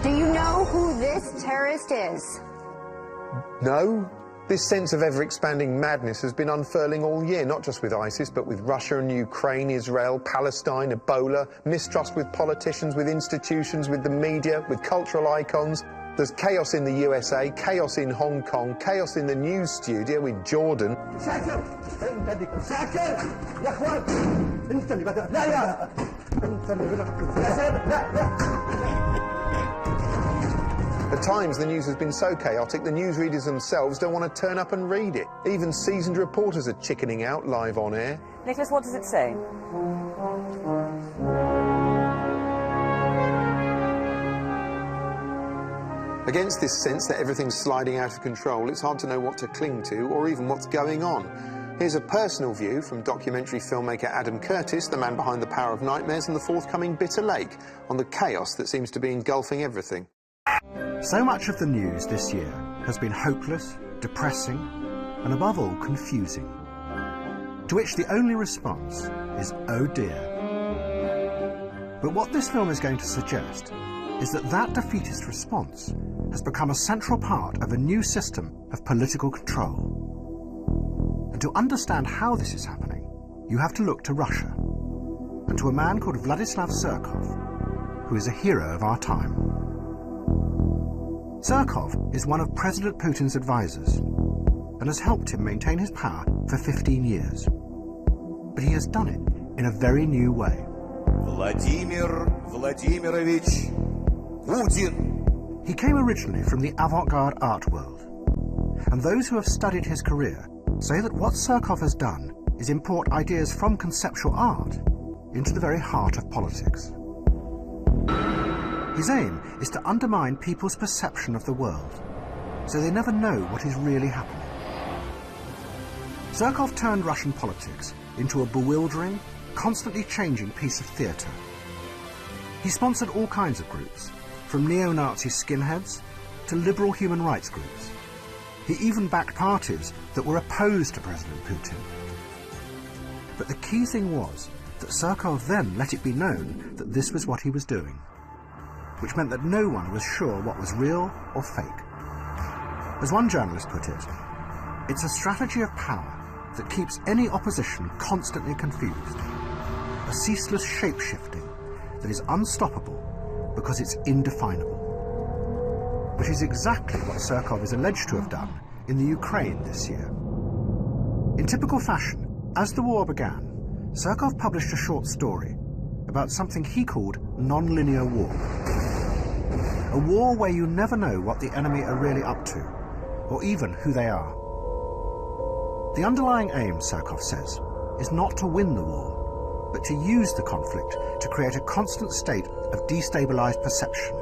Do you know who this terrorist is? No. This sense of ever-expanding madness has been unfurling all year, not just with ISIS, but with Russia and Ukraine, Israel, Palestine, Ebola, mistrust with politicians, with institutions, with the media, with cultural icons. There's chaos in the USA, chaos in Hong Kong, chaos in the news studio in Jordan. At times, the news has been so chaotic, the newsreaders themselves don't want to turn up and read it. Even seasoned reporters are chickening out live on air. Nicholas, what does it say? Against this sense that everything's sliding out of control, it's hard to know what to cling to or even what's going on. Here's a personal view from documentary filmmaker Adam Curtis, the man behind The Power of Nightmares and the forthcoming Bitter Lake, on the chaos that seems to be engulfing everything. So much of the news this year has been hopeless, depressing, and above all, confusing. To which the only response is, oh dear. But what this film is going to suggest is that that defeatist response has become a central part of a new system of political control. And to understand how this is happening, you have to look to Russia, and to a man called Vladislav Surkov, who is a hero of our time. Surkov is one of President Putin's advisors and has helped him maintain his power for 15 years. But he has done it in a very new way. Vladimir Vladimirovich Putin. He came originally from the avant-garde art world, and those who have studied his career say that what Surkov has done is import ideas from conceptual art into the very heart of politics. His aim is to undermine people's perception of the world, so they never know what is really happening. Surkov turned Russian politics into a bewildering, constantly changing piece of theatre. He sponsored all kinds of groups, from neo-Nazi skinheads to liberal human rights groups. He even backed parties that were opposed to President Putin. But the key thing was that Surkov then let it be known that this was what he was doing, which meant that no one was sure what was real or fake. As one journalist put it, it's a strategy of power that keeps any opposition constantly confused, a ceaseless shape-shifting that is unstoppable because it's indefinable. Which is exactly what Surkov is alleged to have done in the Ukraine this year. In typical fashion, as the war began, Surkov published a short story about something he called non-linear war. A war where you never know what the enemy are really up to, or even who they are. The underlying aim, Surkov says, is not to win the war, but to use the conflict to create a constant state of destabilized perception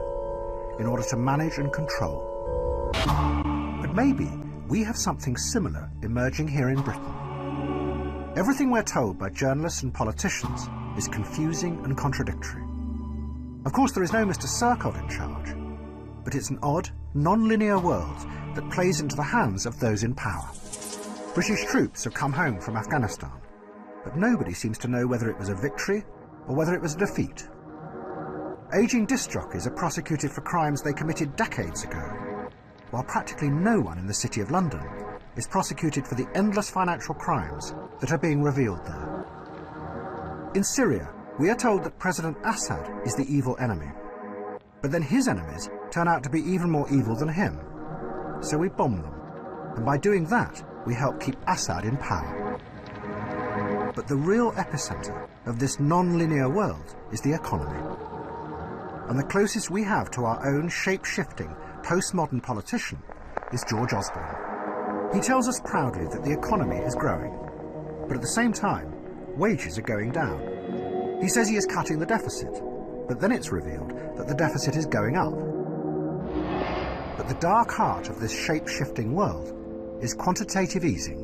in order to manage and control. But maybe we have something similar emerging here in Britain. Everything we're told by journalists and politicians is confusing and contradictory. Of course, there is no Mr. Surkov in charge, but it's an odd, non-linear world that plays into the hands of those in power. British troops have come home from Afghanistan, but nobody seems to know whether it was a victory or whether it was a defeat. Aging disc jockeys are prosecuted for crimes they committed decades ago, while practically no one in the City of London is prosecuted for the endless financial crimes that are being revealed there. In Syria, we are told that President Assad is the evil enemy, but then his enemies turn out to be even more evil than him. So we bomb them, and by doing that, we help keep Assad in power. But the real epicenter of this non-linear world is the economy. And the closest we have to our own shape-shifting, postmodern politician is George Osborne. He tells us proudly that the economy is growing, but at the same time, wages are going down. He says he is cutting the deficit, but then it's revealed that the deficit is going up. But the dark heart of this shape-shifting world is quantitative easing.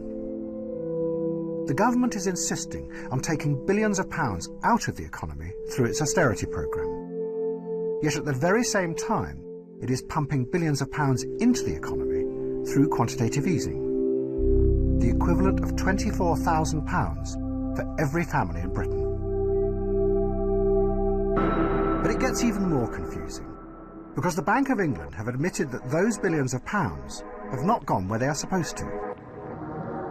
The government is insisting on taking billions of pounds out of the economy through its austerity programme. Yet at the very same time, it is pumping billions of pounds into the economy through quantitative easing, the equivalent of £24,000 for every family in Britain. But it gets even more confusing, Because the Bank of England have admitted that those billions of pounds have not gone where they are supposed to.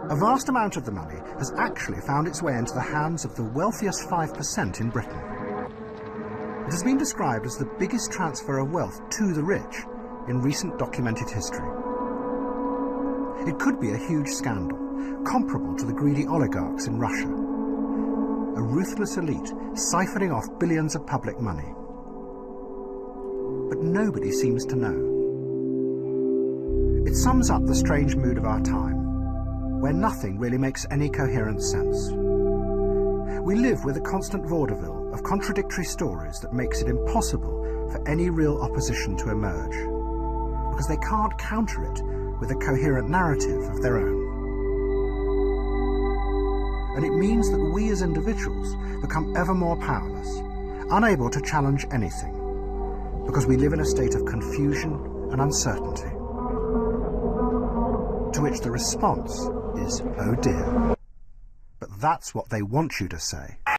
A vast amount of the money has actually found its way into the hands of the wealthiest 5% in Britain. It has been described as the biggest transfer of wealth to the rich in recent documented history. It could be a huge scandal, comparable to the greedy oligarchs in Russia. A ruthless elite siphoning off billions of public money. But nobody seems to know. It sums up the strange mood of our time, where nothing really makes any coherent sense. We live with a constant vaudeville of contradictory stories that makes it impossible for any real opposition to emerge, because they can't counter it with a coherent narrative of their own. And it means that we as individuals become ever more powerless, unable to challenge anything, because we live in a state of confusion and uncertainty, to which the response is, oh dear. But that's what they want you to say.